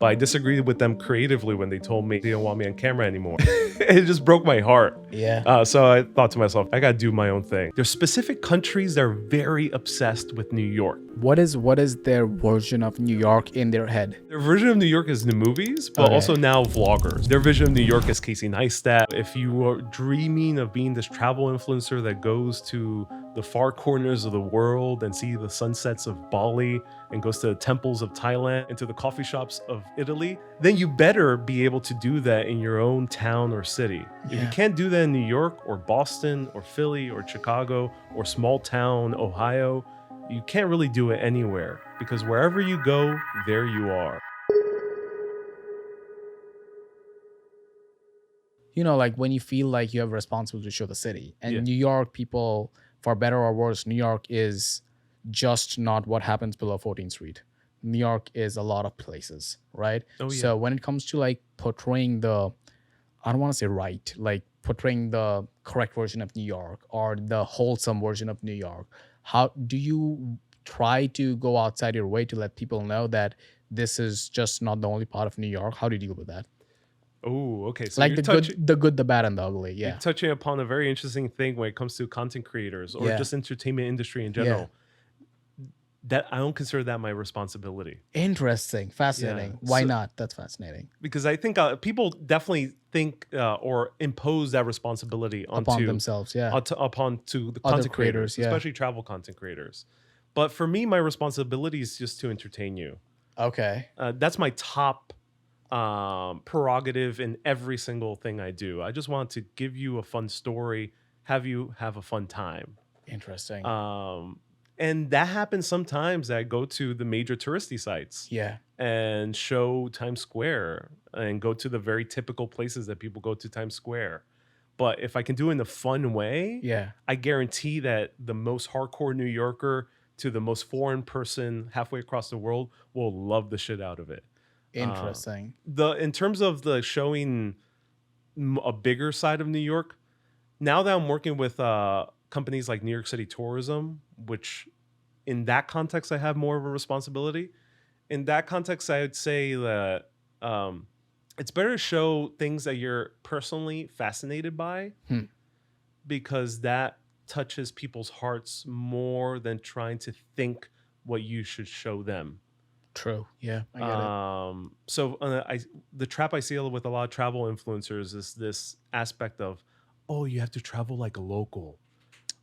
But I disagreed with them creatively when they told me they don't want me on camera anymore. It just broke my heart. Yeah. So I thought to myself, I gotta do my own thing. There's specific countries that are very obsessed with New York. What is their version of New York in their head? Their version of New York is the movies, but also now vloggers. Their vision of New York is Casey Neistat. If you are dreaming of being this travel influencer that goes to the far corners of the world and see the sunsets of Bali and goes to the temples of Thailand and to the coffee shops of Italy, then you better be able to do that in your own town or city. If you can't do that in New York or Boston or Philly or Chicago or small town Ohio, you can't really do it anywhere, because wherever you go, there you are. You know, like when you feel like you have a responsibility to show the city. And Yeah. New York, people, for better or worse, New York is just not what happens below 14th Street. New York is a lot of places, right? Oh, yeah. So when it comes to like portraying the, I don't want to say right, like portraying the correct version of New York or the wholesome version of New York, how do you try to go outside your way to let people know that this is just not the only part of New York? How do you deal with that? Oh, okay. So Like you're the good, the bad, and the ugly. Yeah. you're touching upon a very interesting thing when it comes to content creators or just entertainment industry in general. That I don't consider that my responsibility. Interesting. Fascinating. Why not? That's fascinating. Because I think people definitely think or impose that responsibility Upon themselves, yeah. upon to the Other content creators, creators, yeah. especially travel content creators. But for me, my responsibility is just to entertain you. Okay. That's my top prerogative in every single thing I do. I just want to give you a fun story, have you have a fun time. Interesting. And that happens sometimes that I go to the major touristy sites Yeah. and show Times Square and go to the very typical places that people go to Times Square. But if I can do it in a fun way, Yeah. I guarantee that the most hardcore New Yorker to the most foreign person halfway across the world will love the shit out of it. Interesting. In terms of the showing a bigger side of New York, now that I'm working with companies like New York City Tourism, which in that context I have more of a responsibility. In that context, I would say that it's better to show things that you're personally fascinated by, because that touches people's hearts more than trying to think what you should show them. True. Yeah, I get it. So the trap I see with a lot of travel influencers is this aspect of, oh, you have to travel like a local.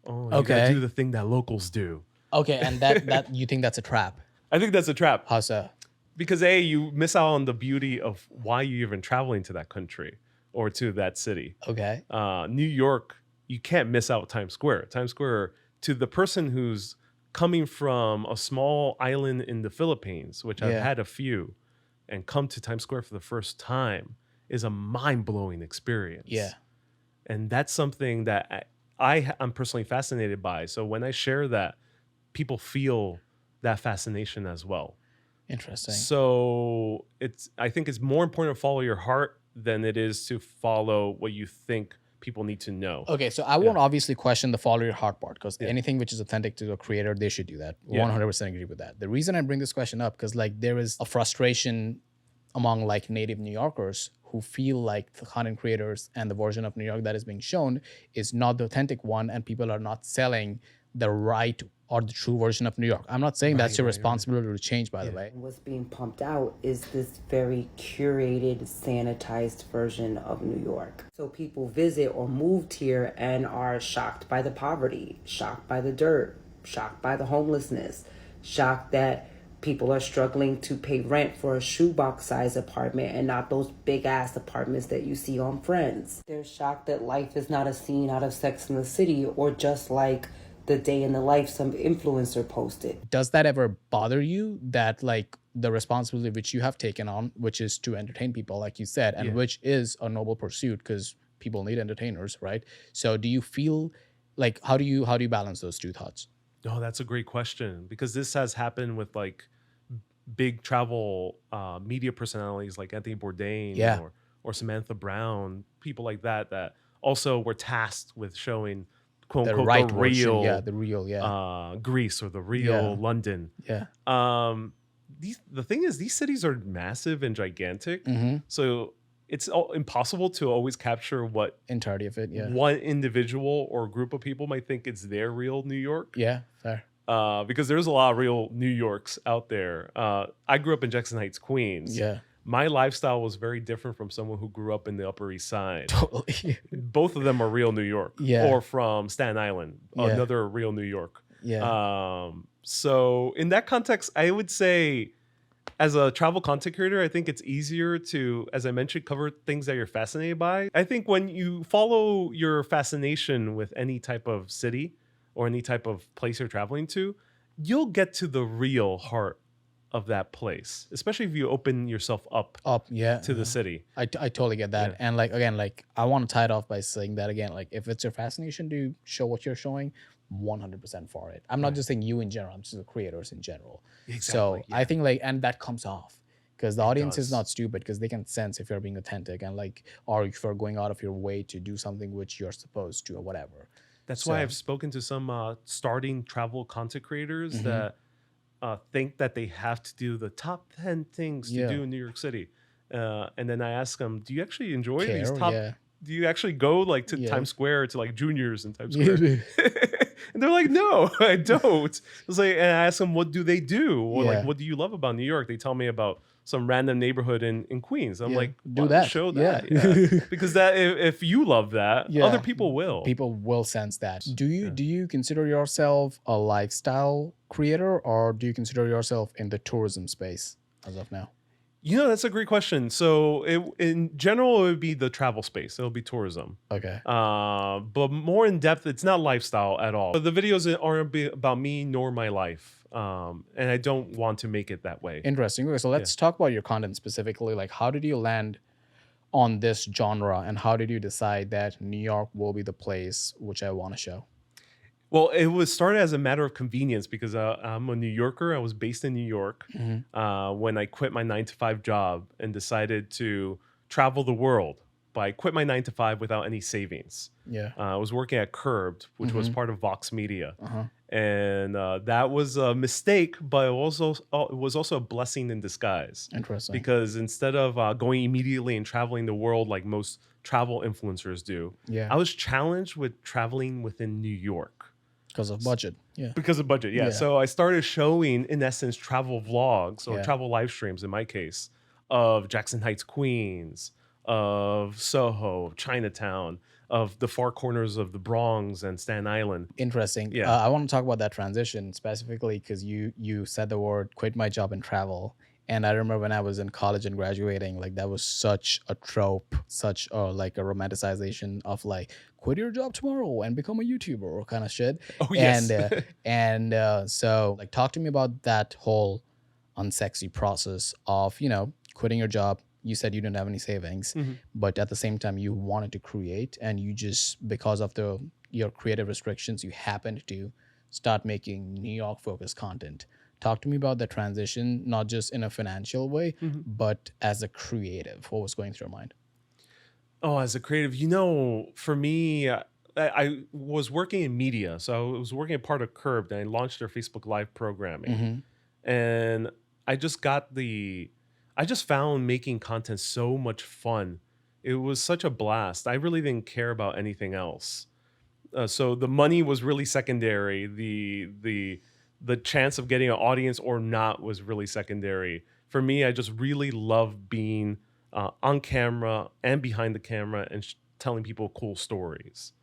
Oh, you gotta do the thing that locals do. Okay, and that you think that's a trap? I think that's a trap. How so? Because you miss out on the beauty of why you're even traveling to that country or to that city. Okay. New York, you can't miss out Times Square. Times Square, to the person who's coming from a small island in the Philippines, which I've had a few, and come to Times Square for the first time, is a mind-blowing experience. Yeah. And that's something that I'm personally fascinated by. So when I share that, people feel that fascination as well. Interesting. So I think it's more important to follow your heart than it is to follow what you think people need to know. Okay, so I won't obviously question the follow your heart part, because anything which is authentic to the creator, they should do that. 100% agree with that. The reason I bring this question up, because like there is a frustration among like native New Yorkers who feel like the content creators and the version of New York that is being shown is not the authentic one, and people are not selling the right or the true version of New York. I'm not saying that's your responsibility to change, by the way. What's being pumped out is this very curated, sanitized version of New York. So people visit or moved here and are shocked by the poverty, shocked by the dirt, shocked by the homelessness, shocked that people are struggling to pay rent for a shoebox size apartment and not those big ass apartments that you see on Friends. They're shocked that life is not a scene out of Sex and the City, or just like the day in the life some influencer posted. Does that ever bother you, that like the responsibility which you have taken on, which is to entertain people, like you said, and which is a noble pursuit because people need entertainers, right? So do you feel like, how do you balance those two thoughts? Oh, that's a great question, because this has happened with like big travel media personalities like Anthony Bourdain or Samantha Brown, people like that also were tasked with showing quote unquote right the real Greece or the real London. the thing is, these cities are massive and gigantic. Mm-hmm. So it's impossible to always capture what Entirety of it, yeah. one individual or group of people might think it's their real New York. Yeah, fair. Because there's a lot of real New Yorks out there. I grew up in Jackson Heights, Queens. Yeah. My lifestyle was very different from someone who grew up in the Upper East Side. Totally. Both of them are real New York. Yeah. Or from Staten Island, Yeah. another real New York. Yeah. So in that context, I would say, as a travel content creator, I think it's easier to, as I mentioned, cover things that you're fascinated by. I think when you follow your fascination with any type of city or any type of place you're traveling to, you'll get to the real heart of that place, especially if you open yourself up Yeah. to the city. I totally get that. Yeah. And like, again, like I want to tie it off by saying that again, like if it's your fascination to show what you're showing, 100% for it. I'm not just saying you in general, I'm just the creators in general. So I think like, and that comes off because the audience is not stupid because they can sense if you're being authentic and like, or if you're going out of your way to do something which you're supposed to or whatever. That's why I've spoken to some starting travel content creators that think that they have to do the top 10 things to do in New York City. And then I ask them, do you actually enjoy these top? Do you actually go like to Times Square to like juniors in Times Square? And they're like, no, I don't. It's like, and I ask them, what do they do? Or like, what do you love about New York? They tell me about some random neighborhood in Queens. I'm like, do that. Show that. Yeah. Because that if you love that, other people will. People will sense that. Do you consider yourself a lifestyle creator or do you consider yourself in the tourism space as of now? You know, that's a great question. So in general, it would be the travel space. It'll be tourism. Okay. But more in depth, it's not lifestyle at all. But the videos aren't about me nor my life. And I don't want to make it that way. Interesting. Okay, so let's talk about your content specifically. Like, how did you land on this genre and how did you decide that New York will be the place which I want to show? Well, it was started as a matter of convenience because I'm a New Yorker. I was based in New York when I quit my 9-to-5 job and decided to travel the world. But I quit my 9-to-5 without any savings. Yeah. I was working at Curbed, which was part of Vox Media. And that was a mistake, but it was also a blessing in disguise. Interesting. Because instead of going immediately and traveling the world like most travel influencers do, I was challenged with traveling within New York. Because of budget. Yeah. Because of budget, yeah. So I started showing, in essence, travel vlogs or travel live streams, in my case, of Jackson Heights, Queens, of Soho, Chinatown, of the far corners of the Bronx and Staten Island. Interesting. Yeah. I want to talk about that transition specifically because you said the word quit my job and travel. And I remember when I was in college and graduating, like that was such a trope, such like a romanticization of like quit your job tomorrow and become a YouTuber or kind of shit. Oh, yes. And so like talk to me about that whole unsexy process of, you know, quitting your job. You said you didn't have any savings, but at the same time you wanted to create and you just, because of your creative restrictions, you happened to start making New York focused content. Talk to me about the transition, not just in a financial way, but as a creative. What was going through your mind? Oh, as a creative, you know, for me, I was working in media. So I was working at part of Curbed and I launched their Facebook Live programming. And I just found making content so much fun. It was such a blast. I really didn't care about anything else. So the money was really secondary. The chance of getting an audience or not was really secondary. For me, I just really love being on camera and behind the camera and telling people cool stories.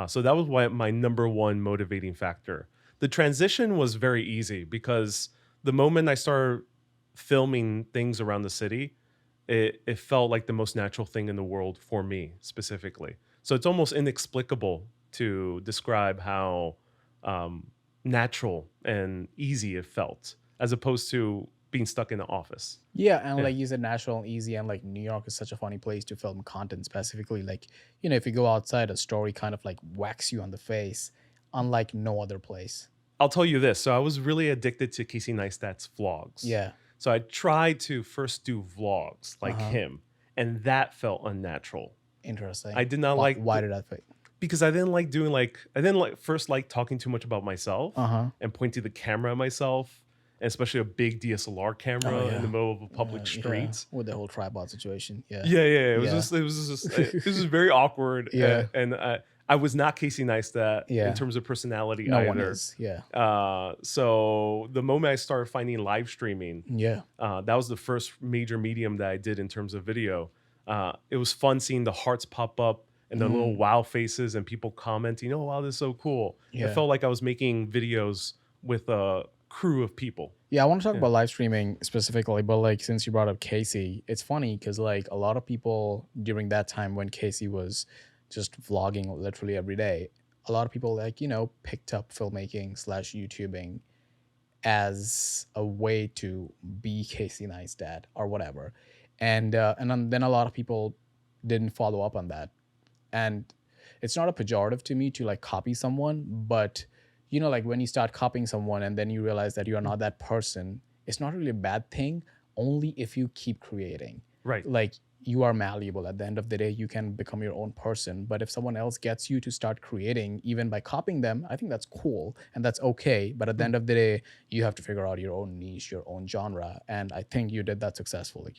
So that was my number one motivating factor. The transition was very easy because the moment I started filming things around the city, it felt like the most natural thing in the world for me specifically. So it's almost inexplicable to describe how natural and easy it felt as opposed to being stuck in the office. Yeah, and like you said, natural and easy, and like New York is such a funny place to film content specifically. Like, you know, if you go outside, a story kind of like whacks you on the face, unlike no other place. I'll tell you this. So I was really addicted to Casey Neistat's vlogs. Yeah. So I tried to first do vlogs like him, and that felt unnatural. Interesting. I did not Why did that fit? Because I didn't like talking too much about myself and pointing the camera at myself. especially a big DSLR camera in the middle of a public streets. With the whole tripod situation. Yeah. It was just very awkward. Yeah. And I was not Casey Neistat Yeah. in terms of personality No either. one is. Yeah. So the moment I started finding live streaming, Yeah. that was the first major medium that I did in terms of video. It was fun seeing the hearts pop up and the little wow faces and people commenting, "Oh wow, this is so cool." Yeah. It felt like I was making videos with a crew of people. Yeah, I want to talk about live streaming specifically, but like since you brought up Casey, it's funny because like a lot of people during that time when Casey was just vlogging literally every day, a lot of people like, you know, picked up filmmaking / YouTubing as a way to be Casey Neistat or whatever. And then a lot of people didn't follow up on that. And it's not a pejorative to me to like copy someone, but you know, like when you start copying someone and then you realize that you are not that person, it's not really a bad thing, only if you keep creating. Right. Like you are malleable. At the end of the day, you can become your own person. But if someone else gets you to start creating, even by copying them, I think that's cool and that's okay. But at the end of the day, you have to figure out your own niche, your own genre. And I think you did that successfully.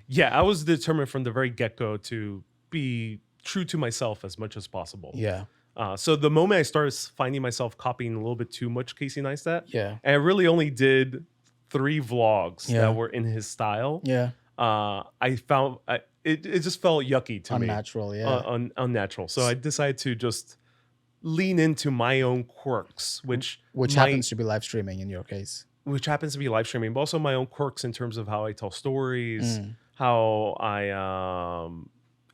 Yeah, I was determined from the very get-go to be true to myself as much as possible. Yeah. So the moment I started finding myself copying a little bit too much Casey Neistat, Yeah. and I really only did 3 vlogs Yeah. that were in his style. Yeah. I found it just felt yucky to Unnatural, me. yeah. Unnatural. So I decided to just lean into my own quirks, which happens to be live streaming in your case. Which happens to be live streaming, but also my own quirks in terms of how I tell stories, how I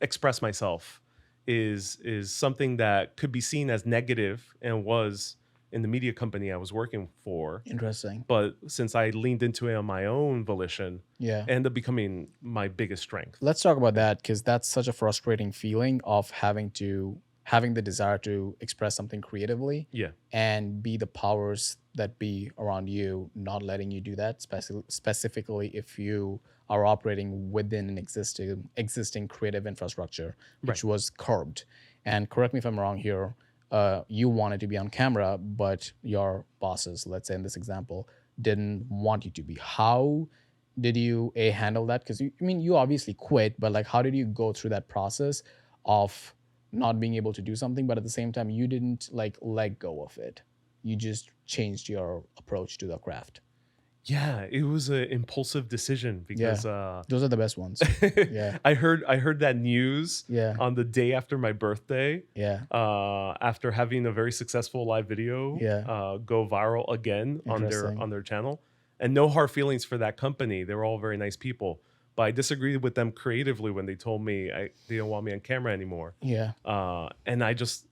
express myself is something that could be seen as negative and was in the media company I was working for. Interesting. But since I leaned into it on my own volition, Yeah. it ended up becoming my biggest strength. Let's talk about that because that's such a frustrating feeling of having the desire to express something creatively. Yeah. And be the powers that be around you not letting you do that, specifically if you are operating within an existing creative infrastructure, which was curbed. And correct me if I'm wrong here, you wanted to be on camera, but your bosses, let's say in this example, didn't want you to be. How did you handle that? Because you obviously quit, but like how did you go through that process of not being able to do something, but at the same time you didn't like let go of it? You just changed your approach to the craft. Yeah, it was an impulsive decision because those are the best ones. Yeah. I heard that news Yeah. on the day after my birthday. Yeah. After having a very successful live video go viral again on their channel. And no hard feelings for that company. They were all very nice people. But I disagreed with them creatively when they told me they don't want me on camera anymore. Yeah. And I couldn't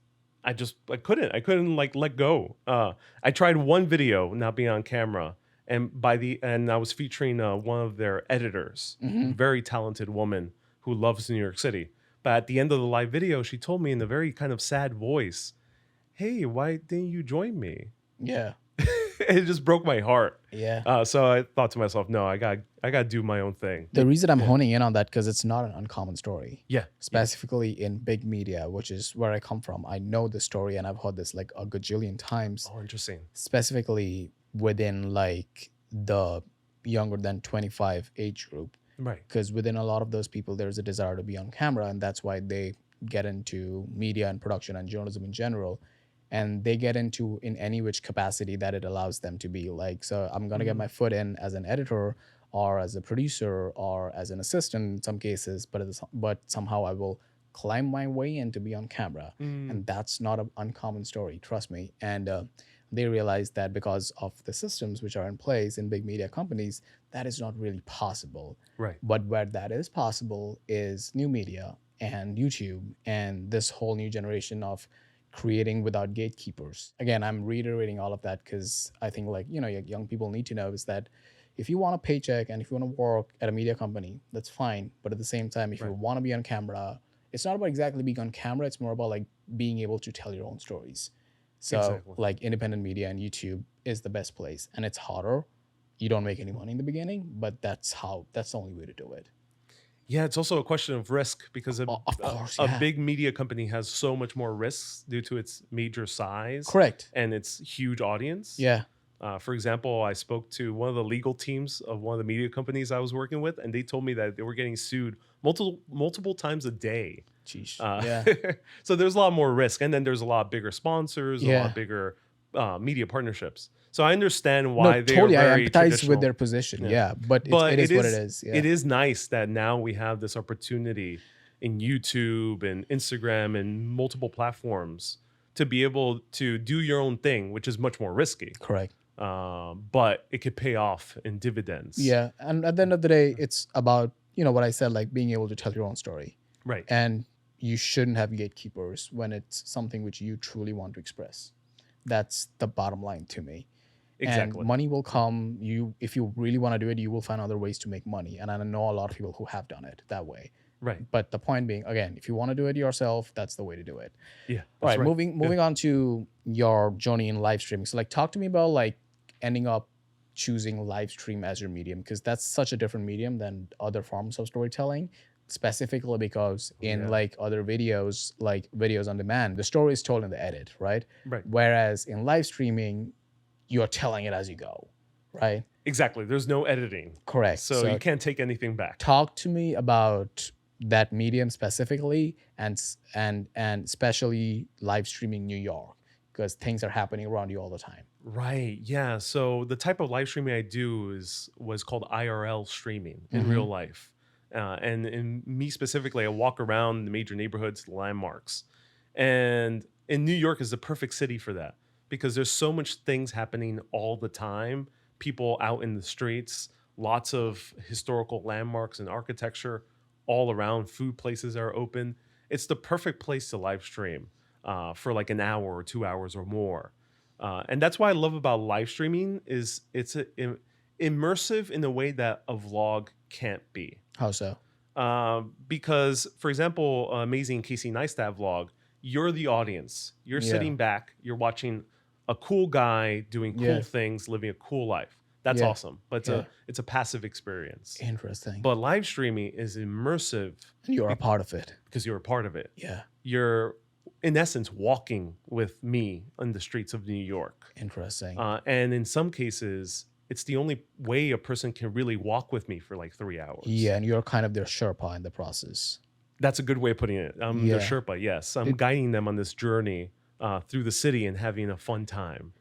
like let go. I tried one video not being on camera, and I was featuring one of their editors, very talented woman who loves New York City. But at the end of the live video, she told me in a very kind of sad voice, "Hey, why didn't you join me?" Yeah. It just broke my heart. Yeah. So I thought to myself, no, I got to do my own thing. The reason I'm honing in on that because it's not an uncommon story. Yeah. Specifically in big media, which is where I come from. I know the story and I've heard this like a gajillion times. Oh, interesting. Specifically within like the younger than 25 age group. Right. Because within a lot of those people, there's a desire to be on camera, and that's why they get into media and production and journalism in general. And they get into in any which capacity that it allows them to be. Like, so I'm going to get my foot in as an editor or as a producer or as an assistant in some cases, but somehow I will climb my way in to be on camera. And that's not an uncommon story, trust me. And they realize that because of the systems which are in place in big media companies, that is not really possible. Right. But where that is possible is new media and YouTube and this whole new generation of creating without gatekeepers. Again, I'm reiterating all of that because I think like, young people need to know is that if you want a paycheck and if you want to work at a media company, that's fine. But at the same time, if you want to be on camera, it's not about exactly being on camera. It's more about like being able to tell your own stories. So like independent media and YouTube is the best place, and it's harder. You don't make any money in the beginning, but that's the only way to do it. Yeah, it's also a question of risk because a big media company has so much more risks due to its major size. Correct. And its huge audience. Yeah. For example, I spoke to one of the legal teams of one of the media companies I was working with, and they told me that they were getting sued multiple times a day. Jeez. Uh, Yeah. so there's a lot more risk, and then there's a lot bigger sponsors, a Yeah. lot bigger media partnerships. So I understand No, why they totally. are I very empathize traditional. with their position. Yeah. But But it is what it is. Yeah. It is nice that now we have this opportunity in YouTube and Instagram and multiple platforms to be able to do your own thing, which is much more risky. Correct. But it could pay off in dividends. Yeah. And at the end of the day, it's about, what I said, like being able to tell your own story. Right. And you shouldn't have gatekeepers when it's something which you truly want to express. That's the bottom line to me. Exactly. And money will come. If you really want to do it, you will find other ways to make money. And I know a lot of people who have done it that way. Right. But the point being, again, if you want to do it yourself, that's the way to do it. Yeah. All right. Right. Moving on to your journey in live streaming. So like talk to me about like ending up choosing live stream as your medium, because that's such a different medium than other forms of storytelling. Specifically because in like other videos, like videos on demand, the story is told in the edit, right? Right. Whereas in live streaming, you're telling it as you go, right? Exactly. There's no editing. Correct. So you can't take anything back. Talk to me about that medium specifically, and especially live streaming New York, because things are happening around you all the time. Right. Yeah. So the type of live streaming I do was called IRL streaming in real life. And in me specifically, I walk around the major neighborhoods, the landmarks. And in New York is the perfect city for that because there's so much things happening all the time. People out in the streets, lots of historical landmarks and architecture all around. Food places are open. It's the perfect place to live stream for like an hour or 2 hours or more. And that's what I love about live streaming is it's immersive in a way that a vlog can't be. How so? Because, for example, amazing Casey Neistat vlog, you're the audience. You're sitting back. You're watching a cool guy doing cool things, living a cool life. That's awesome. But it's a passive experience. Interesting. But live streaming is immersive. And you're a part of it. Because you're a part of it. Yeah. You're, in essence, walking with me on the streets of New York. Interesting. And in some cases, it's the only way a person can really walk with me for like 3 hours. Yeah, and you're kind of their Sherpa in the process. That's a good way of putting it. I'm their Sherpa, yes. I'm guiding them on this journey through the city and having a fun time.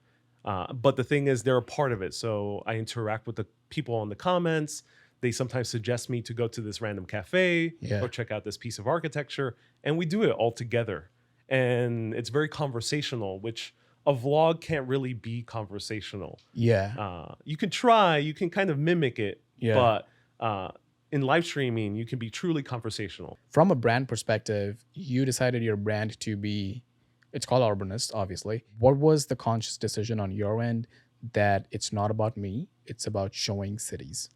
But the thing is, they're a part of it. So I interact with the people in the comments. They sometimes suggest me to go to this random cafe or check out this piece of architecture. And we do it all together. And it's very conversational, which a vlog can't really be conversational. Yeah. You can try, you can kind of mimic it, Yeah. but in live streaming, you can be truly conversational. From a brand perspective, you decided your brand to be, it's called Urbanist, obviously. What was the conscious decision on your end that it's not about me, it's about showing cities?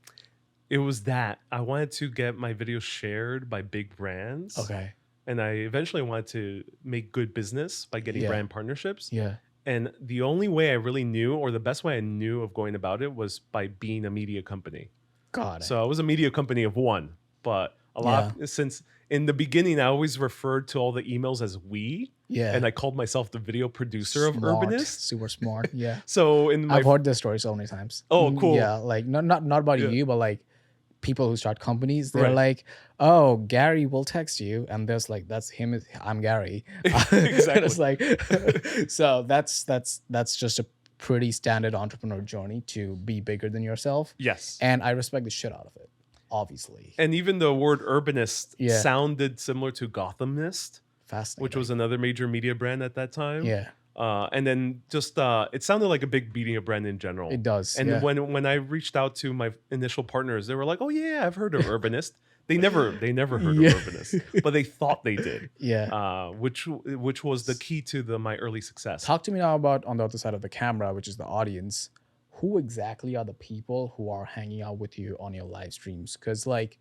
It was that I wanted to get my videos shared by big brands. Okay. And I eventually wanted to make good business by getting brand partnerships. Yeah. And the only way I really knew, or the best way I knew of going about it, was by being a media company. Got it. So I was a media company of one, but a lot since in the beginning, I always referred to all the emails as we. Yeah. And I called myself the video producer of Smart. Urbanist. Super smart. Yeah. So in my I've heard this story so many times. Oh, cool. Yeah. Like not about you, but like people who start companies, they're Right. like, oh, Gary will text you. And there's like, that's him. I'm Gary. Exactly. It's like, so that's just a pretty standard entrepreneur journey to be bigger than yourself. Yes. And I respect the shit out of it, obviously. And even the word Urbanist Yeah. sounded similar to Gothamist, Fascinating. which was another major media brand at that time. Yeah. And then just it sounded like a big media brand in general. It does. And yeah. when I reached out to my initial partners, they were like, "Oh yeah, I've heard of Urbanist." They never heard Yeah. of Urbanist, but they thought they did. Yeah. Which was the key to my early success. Talk to me now about on the other side of the camera, which is the audience. Who exactly are the people who are hanging out with you on your live streams? Because like,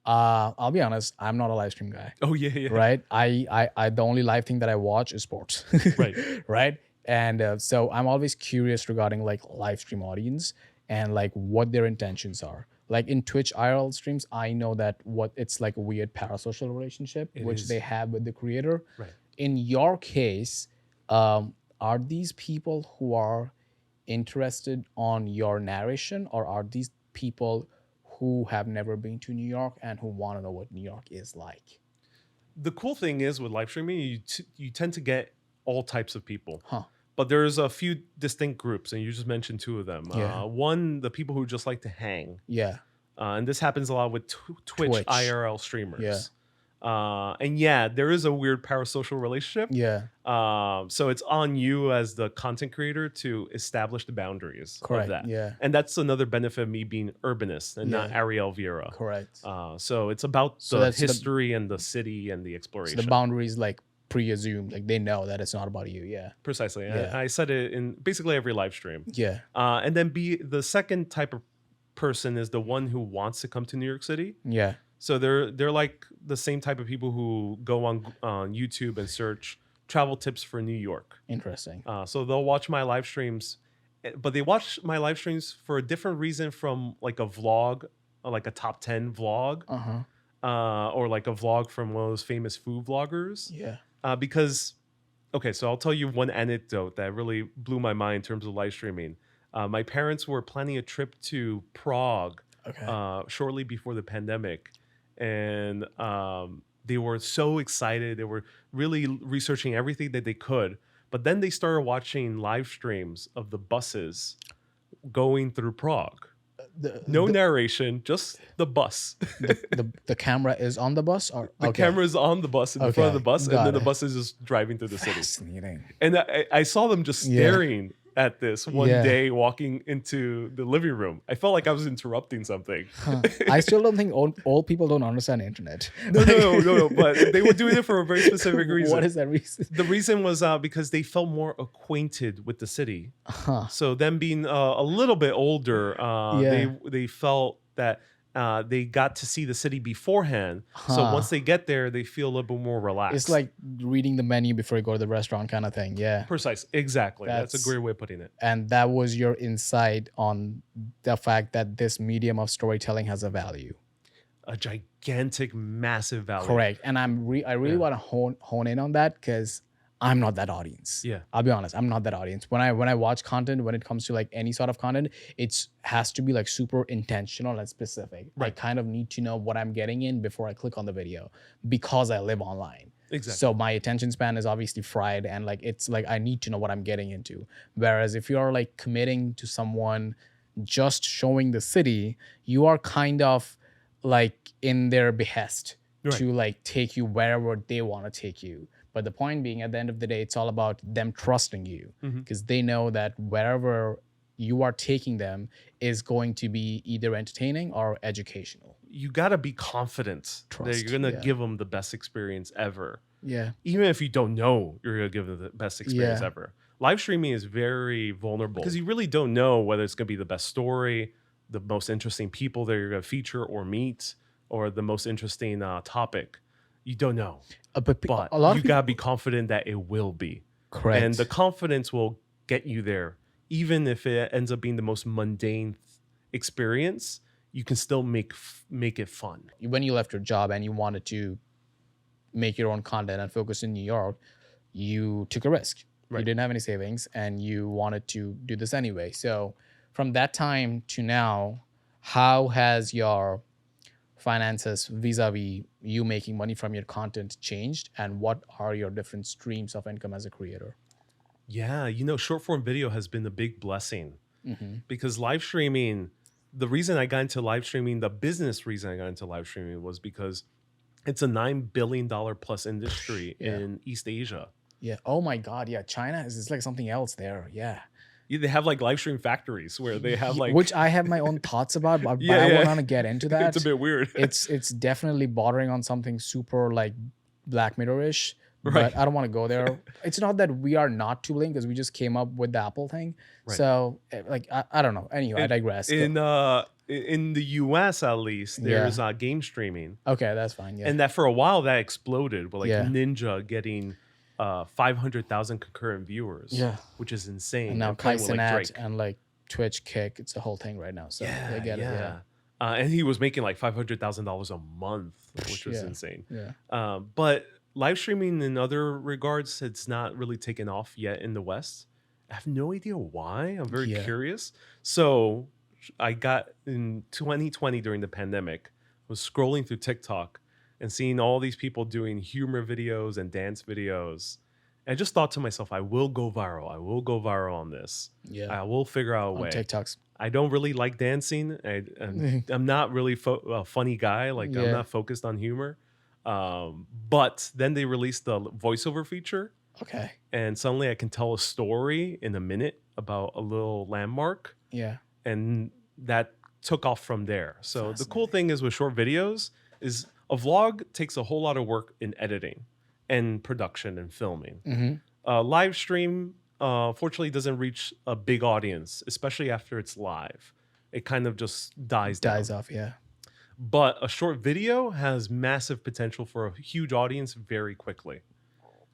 I'll be honest, I'm not a live stream guy. Oh yeah. Right? I the only live thing that I watch is sports. Right. Right? And so I'm always curious regarding like live stream audience and like what their intentions are. Like in Twitch IRL streams, I know that it's like a weird parasocial relationship which they have with the creator. Right. In your case, are these people who are interested on your narration, or are these people who have never been to New York and who want to know what New York is like? The cool thing is with live streaming, you tend to get all types of people. Huh. But there's a few distinct groups, and you just mentioned two of them. Yeah. One, the people who just like to hang. Yeah. And this happens a lot with Twitch IRL streamers. Yeah. And yeah, there is a weird parasocial relationship. Yeah. So it's on you as the content creator to establish the boundaries of that. Yeah. And that's another benefit of me being Urbanist and not Ariel Viera. Correct. So it's about the history and the city and the exploration. So the boundaries like pre-assumed, like they know that it's not about you. Yeah. Precisely. Yeah. I said it in basically every live stream. Yeah. And then the second type of person is the one who wants to come to New York City. Yeah. So they're like the same type of people who go on YouTube and search travel tips for New York. Interesting. So they'll watch my live streams, but they watch my live streams for a different reason from like a vlog, like a top 10 vlog, or like a vlog from one of those famous food vloggers. Yeah. Because, okay, so I'll tell you one anecdote that really blew my mind in terms of live streaming. My parents were planning a trip to Prague shortly before the pandemic. And they were so excited. They were really researching everything that they could. But then they started watching live streams of the buses going through Prague. No narration, just the bus. the camera is on the bus, or the camera is on the bus in front of the bus, and then the bus is just driving through the city. Fascinating. And I saw them just staring at this one day walking into the living room. I felt like I was interrupting something. I still don't think old people don't understand the internet. No. But they were doing it for a very specific reason. What is that reason? The reason was because they felt more acquainted with the city. So them being a little bit older, they felt that they got to see the city beforehand. So once they get there, they feel a little bit more relaxed. It's like reading the menu before you go to the restaurant kind of thing. Yeah. Precise. Exactly. That's a great way of putting it. And that was your insight on the fact that this medium of storytelling has a value. A gigantic, massive value. Correct. And I really want to hone in on that, because I'm not that audience. Yeah. I'll be honest. I'm not that audience. When I watch content, when it comes to like any sort of content, it has to be like super intentional and specific. Right. I kind of need to know what I'm getting in before I click on the video, because I live online. Exactly. So my attention span is obviously fried, and like it's like I need to know what I'm getting into. Whereas if you're like committing to someone just showing the city, you are kind of like in their behest to like take you wherever they want to take you. But the point being, at the end of the day, it's all about them trusting you, because they know that wherever you are taking them is going to be either entertaining or educational. You got to be confident that you're going to give them the best experience ever. Yeah. Even if you don't know you're going to give them the best experience ever. Live streaming is very vulnerable because you really don't know whether it's going to be the best story, the most interesting people that you're going to feature or meet, or the most interesting topic. You don't know. But a lot you got to be confident that it will be. Correct. And the confidence will get you there. Even if it ends up being the most mundane experience, you can still make it fun. When you left your job and you wanted to make your own content and focus in New York, you took a risk. Right. You didn't have any savings and you wanted to do this anyway. So from that time to now, how has your finances vis-a-vis you making money from your content changed, and what are your different streams of income as a creator? Yeah, short form video has been a big blessing because live streaming, the reason I got into live streaming, the business reason I got into live streaming was because it's a $9 billion plus industry in East Asia. Yeah. Oh my God. Yeah. China is like something else there. Yeah. They have like live stream factories where they have like, which I have my own thoughts about, but I want to get into that. It's a bit weird. It's definitely bordering on something super like Black Mirror-ish, but I don't want to go there. It's not that we are not tooling, because we just came up with the Apple thing. Right. So like, I don't know. Anyway, I digress. In the US at least, there's game streaming. Okay, that's fine. Yeah. And that for a while that exploded with like Ninja getting 500,000 concurrent viewers, which is insane. And now Casey Neistat and like Twitch Kick, it's the whole thing right now. So they get it. Yeah. And he was making like $500,000 a month, which was insane. Yeah. But live streaming in other regards, it's not really taken off yet in the West. I have no idea why. I'm very Yeah. curious. So I got in 2020 during the pandemic, was scrolling through TikTok and seeing all these people doing humor videos and dance videos. And I just thought to myself, I will go viral. I will go viral on this. Yeah. I will figure out a On way. TikToks. I don't really like dancing. I'm not really a funny guy. Like I'm Yeah. not focused on humor. But then they released the voiceover feature, Okay. and suddenly I can tell a story in a minute about a little landmark, Yeah. and that took off from there. So the cool thing is with short videos is a vlog takes a whole lot of work in editing and production and filming. Live stream, fortunately, doesn't reach a big audience, especially after it's live. It kind of just dies down. Off. Yeah. But a short video has massive potential for a huge audience very quickly.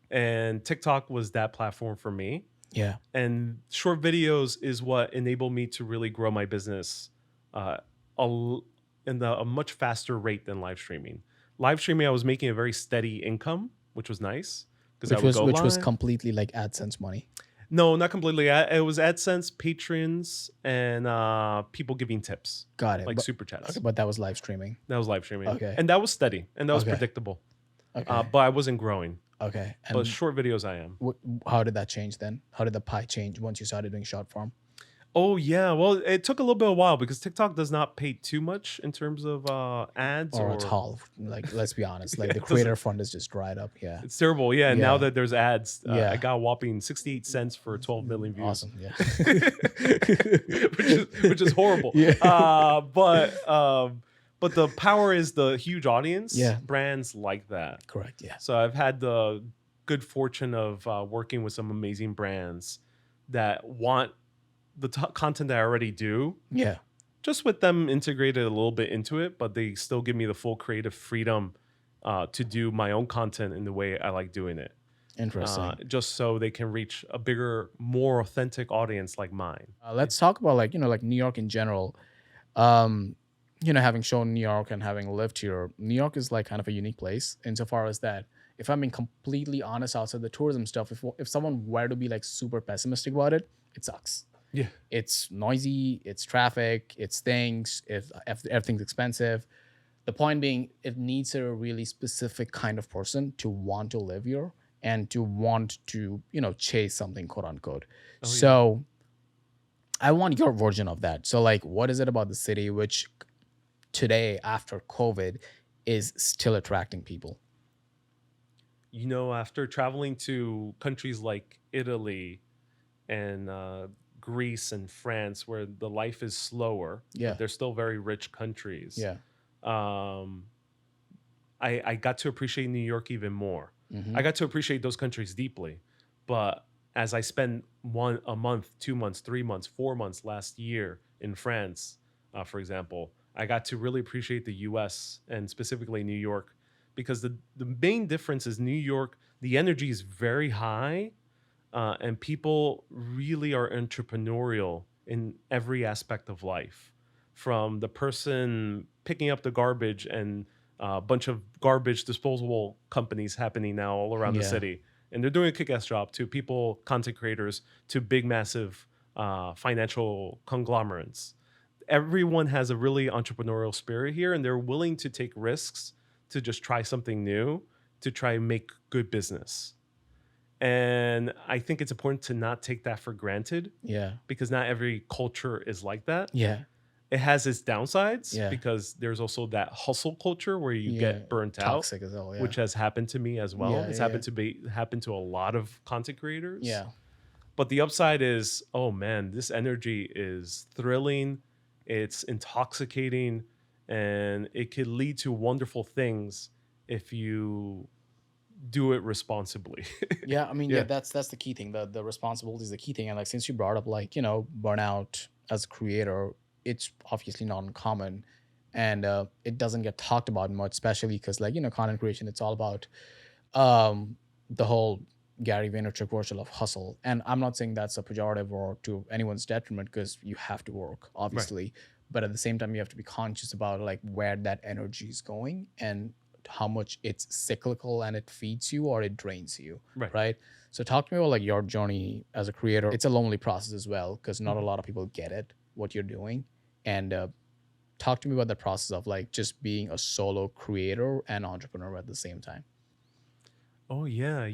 And TikTok was that platform for me. Yeah. And short videos is what enabled me to really grow my business in a much faster rate than live streaming. Live streaming, I was making a very steady income, which was nice. Which was completely like AdSense money. No, not completely. It was AdSense, patrons, and people giving tips. Got it. Like super chats. Okay, but that was live streaming. That was live streaming. Okay. And that was steady. And that was predictable. Okay. But I wasn't growing. Okay. And But short videos I am. how did that change then? How did the pie change once you started doing short form? Oh, yeah. Well, it took a little bit of a while because TikTok does not pay too much in terms of ads. Or at all. Like, let's be honest. Like Yeah, the it creator fund is just dried up. Yeah. It's terrible. Yeah. And Yeah. now that there's ads, Yeah. I got a whopping 68 cents for 12 million views. Awesome. Yeah. which is horrible. Yeah. But the power is the huge audience. Yeah. Brands like that. Correct. Yeah. So I've had the good fortune of working with some amazing brands that want the content that I already do, Yeah. just with them integrated a little bit into it, but they still give me the full creative freedom to do my own content in the way I like doing it. Interesting. Just so they can reach a bigger, more authentic audience like mine. Let's talk about like New York in general. Having shown New York and having lived here, New York is like kind of a unique place insofar as that, if I'm being completely honest, outside the tourism stuff, if someone were to be like super pessimistic about it, it sucks. Yeah. It's noisy, it's traffic, it's things, if everything's expensive. The point being, it needs a really specific kind of person to want to live here and to want to, chase something, quote unquote. Oh, yeah. So I want your version of that. So like, what is it about the city which today, after COVID, is still attracting people? After traveling to countries like Italy and Greece and France, where the life is slower, Yeah. but they're still very rich countries. Yeah. I got to appreciate New York even more. Mhm. I got to appreciate those countries deeply. But as I spent a month, 2 months, 3 months, 4 months last year in France, for example, I got to really appreciate the US and specifically New York, because the main difference is New York, the energy is very high, and people really are entrepreneurial in every aspect of life. From the person picking up the garbage and a bunch of garbage disposable companies happening now all around the Yeah. city. And they're doing a kick-ass job, to people, content creators, to big, massive financial conglomerates. Everyone has a really entrepreneurial spirit here, and they're willing to take risks to just try something new, to try and make good business. And I think it's important to not take that for granted, Yeah. because not every culture is like that. Yeah. It has its downsides, Yeah. because there's also that hustle culture where you Yeah. get burnt out, Toxic as well. Yeah. which has happened to me as well. Yeah, It's yeah, happened to a lot of content creators. Yeah. But the upside is, oh man, this energy is thrilling, it's intoxicating, and it could lead to wonderful things if you do it responsibly. Yeah. I mean, Yeah. yeah, that's the key thing. The responsibility is the key thing. And like, since you brought up like, burnout as a creator, it's obviously not uncommon, and it doesn't get talked about much, especially because like, content creation, it's all about the whole Gary Vaynerchuk version of hustle. And I'm not saying that's a pejorative or to anyone's detriment, because you have to work, obviously. But at the same time, you have to be conscious about like where that energy is going and how much it's cyclical and it feeds you or it drains you, Right. right? So talk to me about like your journey as a creator. It's a lonely process as well because not a lot of people get it, what you're doing. And talk to me about the process of like just being a solo creator and entrepreneur at the same time. Oh yeah,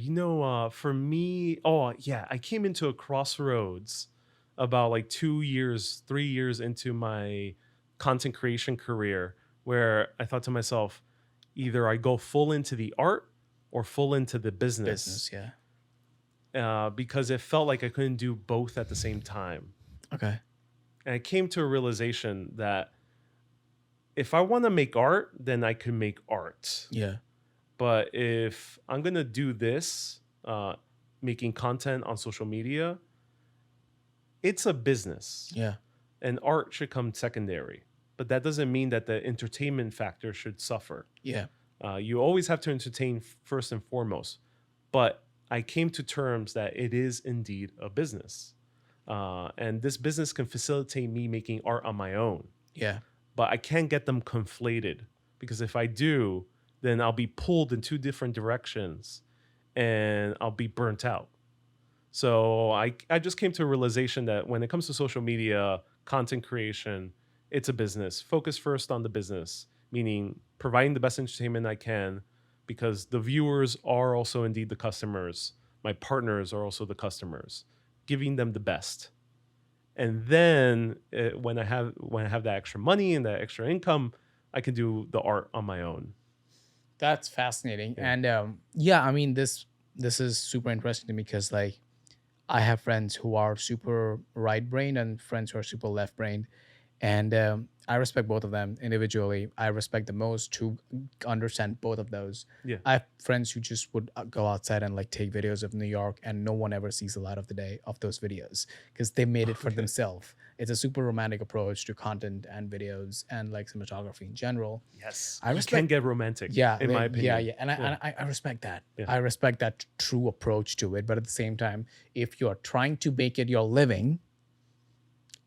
for me, I came into a crossroads about like 2 years, 3 years into my content creation career, where I thought to myself, either I go full into the art or full into the business, because it felt like I couldn't do both at the same time. Okay. And I came to a realization that if I want to make art, then I can make art. Yeah. But if I'm going to do this, making content on social media, it's a business. Yeah. And art should come secondary. But that doesn't mean that the entertainment factor should suffer. Yeah. You always have to entertain first and foremost. But I came to terms that it is indeed a business. And this business can facilitate me making art on my own. Yeah. But I can't get them conflated, because if I do, then I'll be pulled in two different directions and I'll be burnt out. So I just came to a realization that when it comes to social media, content creation, it's a business. Focus first on the business, meaning providing the best entertainment I can, because the viewers are also indeed the customers. My partners are also the customers, giving them the best. And then when I have that extra money and that extra income, I can do the art on my own. That's fascinating. Yeah. And I mean, this is super interesting to me because like I have friends who are super right-brained and friends who are super left-brained. And I respect both of them individually. I respect the most to understand both of those. Yeah. I have friends who just would go outside and like take videos of New York, and no one ever sees the light of the day of those videos because they made it for themselves. It's a super romantic approach to content and videos and like cinematography in general. Yes. I You can get romantic, in my opinion. Yeah. And I respect that. Yeah. I respect that true approach to it. But at the same time, if you're trying to make it your living,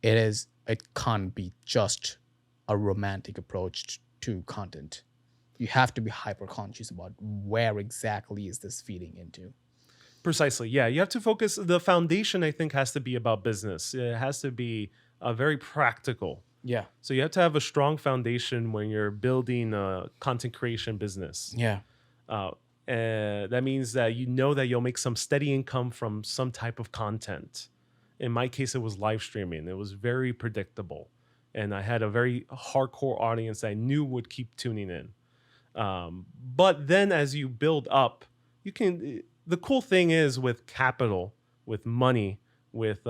it can't be just a romantic approach to content. You have to be hyper conscious about where exactly is this feeding into. Precisely. Yeah. You have to focus. The foundation, I think, has to be about business. It has to be very practical. Yeah. So you have to have a strong foundation when you're building a content creation business. Yeah. And that means that you know that you'll make some steady income from some type of content. In my case, it was live streaming. It was very predictable. And I had a very hardcore audience that I knew would keep tuning in. But then as you build up, the cool thing is with capital, with money, with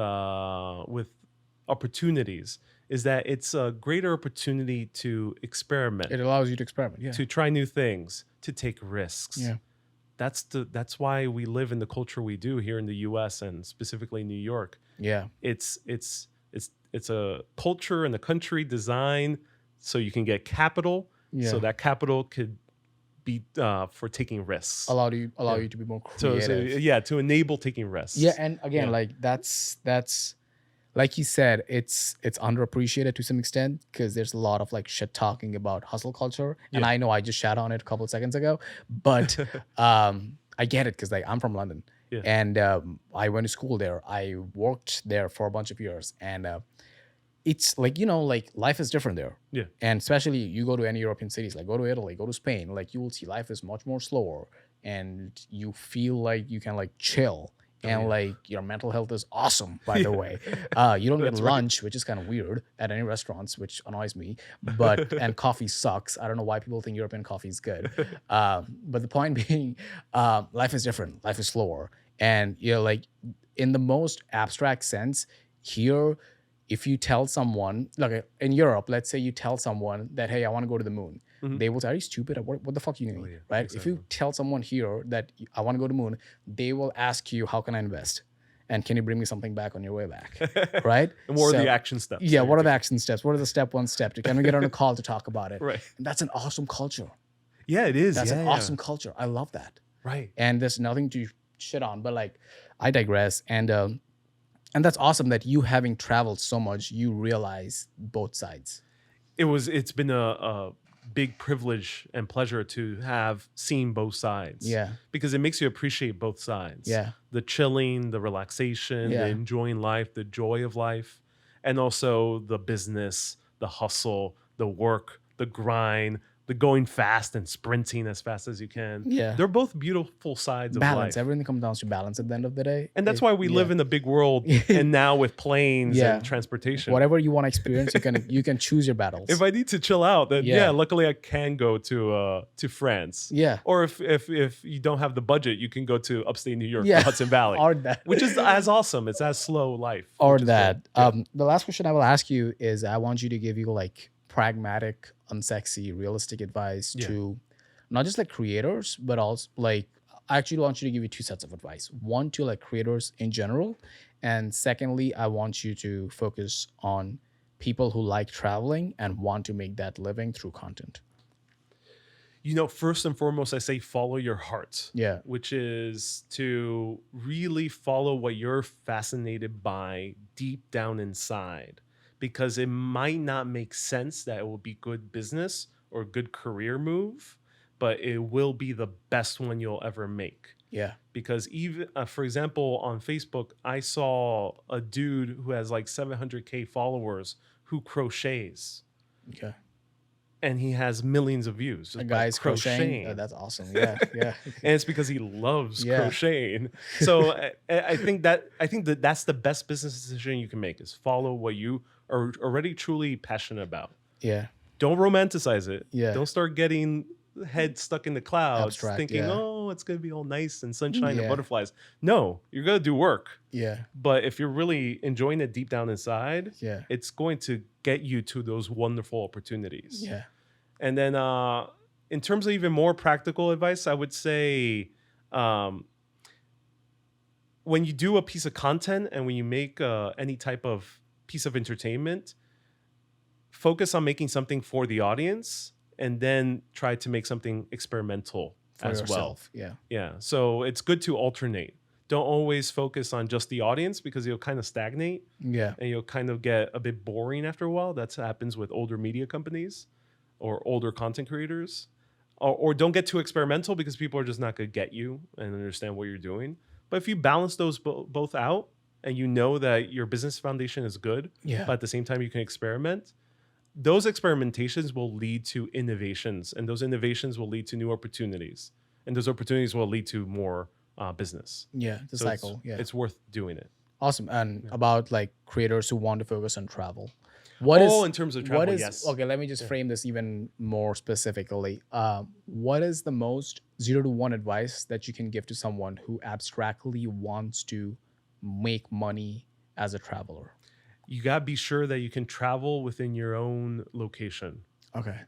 opportunities, is that it's a greater opportunity to experiment. It allows you to experiment. Yeah. To try new things, to take risks. Yeah. That's why we live in the culture we do here in the US and specifically New York. Yeah. It's a culture and a country designed so you can get capital. Yeah. So that capital could be for taking risks. Allow you to be more creative. To enable taking risks. Yeah, and again, like that's like you said, it's underappreciated to some extent because there's a lot of like shit talking about hustle culture, and I know I just shat on it a couple of seconds ago, but I get it because like I'm from London, and I went to school there. I worked there for a bunch of years, and it's like, like life is different there. Yeah. And especially you go to any European cities, like go to Italy, go to Spain, like you will see life is much more slower, and you feel like you can like chill. And like your mental health is awesome, by the way. You don't get lunch, which is kind of weird at any restaurants, which annoys me. And coffee sucks. I don't know why people think European coffee is good. But the point being, life is different. Life is slower. And like in the most abstract sense, here, if you tell someone, like in Europe, let's say you tell someone that, hey, I want to go to the moon. They will say, are you stupid? What the fuck you mean, right? Exactly. If you tell someone here that I want to go to the moon, they will ask you, how can I invest? And can you bring me something back on your way back, right? And what are the action steps? Yeah, what are the action steps? What are the step one step? Can we get on a call to talk about it? Right. And that's an awesome culture. Yeah, it is. That's an awesome culture. I love that. Right. And there's nothing to shit on, but like, I digress. And that's awesome that you having traveled so much, you realize both sides. It's been a big privilege and pleasure to have seen both sides. Yeah. Because it makes you appreciate both sides. Yeah. The chilling, the relaxation, the enjoying life, the joy of life, and also the business, the hustle, the work, the grind, the going fast and sprinting as fast as you can. Yeah. They're both beautiful sides of life. Balance. Everything comes down to balance at the end of the day. And that's why we live in a big world, and now with planes and transportation. Whatever you want to experience, you can choose your battles. If I need to chill out, then luckily I can go to France. Yeah. Or if you don't have the budget, you can go to upstate New York, the Hudson Valley. Or that. Which is as awesome. It's as slow life. Or that. The last question I will ask you is I want you to give you like pragmatic, unsexy, realistic advice to not just like creators, but also like I actually want you to give you two sets of advice. One to like creators in general. And secondly, I want you to focus on people who like traveling and want to make that living through content. You know, first and foremost, I say follow your heart. Yeah. Which is to really follow what you're fascinated by deep down inside. Because it might not make sense that it will be good business or a good career move, but it will be the best one you'll ever make. Yeah. Because even, for example, on Facebook, I saw a dude who has like 700K followers who crochets. Okay. And he has millions of views. A guy's crocheting. Oh, that's awesome. Yeah, yeah. And it's because he loves crocheting. So I think that that's the best business decision you can make is follow what you are already truly passionate about. Yeah. Don't romanticize it. Yeah. Don't start getting head stuck in the clouds, Abstract, thinking, yeah. oh, it's gonna be all nice and sunshine Yeah. and butterflies. No, you're gonna do work. Yeah. But if you're really enjoying it deep down inside, Yeah. it's going to get you to those wonderful opportunities. Yeah. And then in terms of even more practical advice, I would say when you do a piece of content and when you make any type of piece of entertainment, focus on making something for the audience and then try to make something experimental For as yourself. well. Yeah. Yeah. So it's good to alternate. Don't always focus on just the audience because you'll kind of stagnate Yeah. and you'll kind of get a bit boring after a while. That happens with older media companies or older content creators. Or don't get too experimental because people are just not going to get you and understand what you're doing. But if you balance those both out and you know that your business foundation is good, Yeah. but at the same time you can experiment, those experimentations will lead to innovations, and those innovations will lead to new opportunities, and those opportunities will lead to more business. Yeah. The So cycle. Yeah. It's worth doing it. Awesome. And about like creators who want to focus on travel. What is in terms of travel, yes. Okay, let me just frame this even more specifically. What is the most 0 to 1 advice that you can give to someone who abstractly wants to make money as a traveler? You got to be sure that you can travel within your own location. Okay.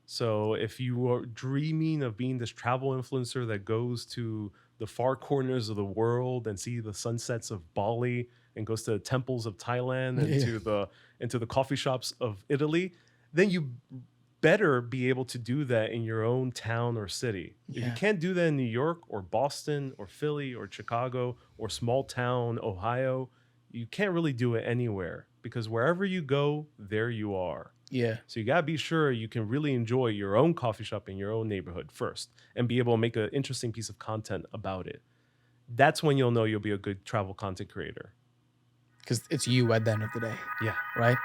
So if you are dreaming of being this travel influencer that goes to the far corners of the world and see the sunsets of Bali and goes to the temples of Thailand and into the coffee shops of Italy, then you better be able to do that in your own town or city. If you Yeah. can't do that in New York or Boston or Philly or Chicago or small town Ohio, you can't really do it anywhere because wherever you go, there you are. Yeah. So you got to be sure you can really enjoy your own coffee shop in your own neighborhood first and be able to make an interesting piece of content about it. That's when you'll know you'll be a good travel content creator. Because it's you at the end of the day. Yeah. Right?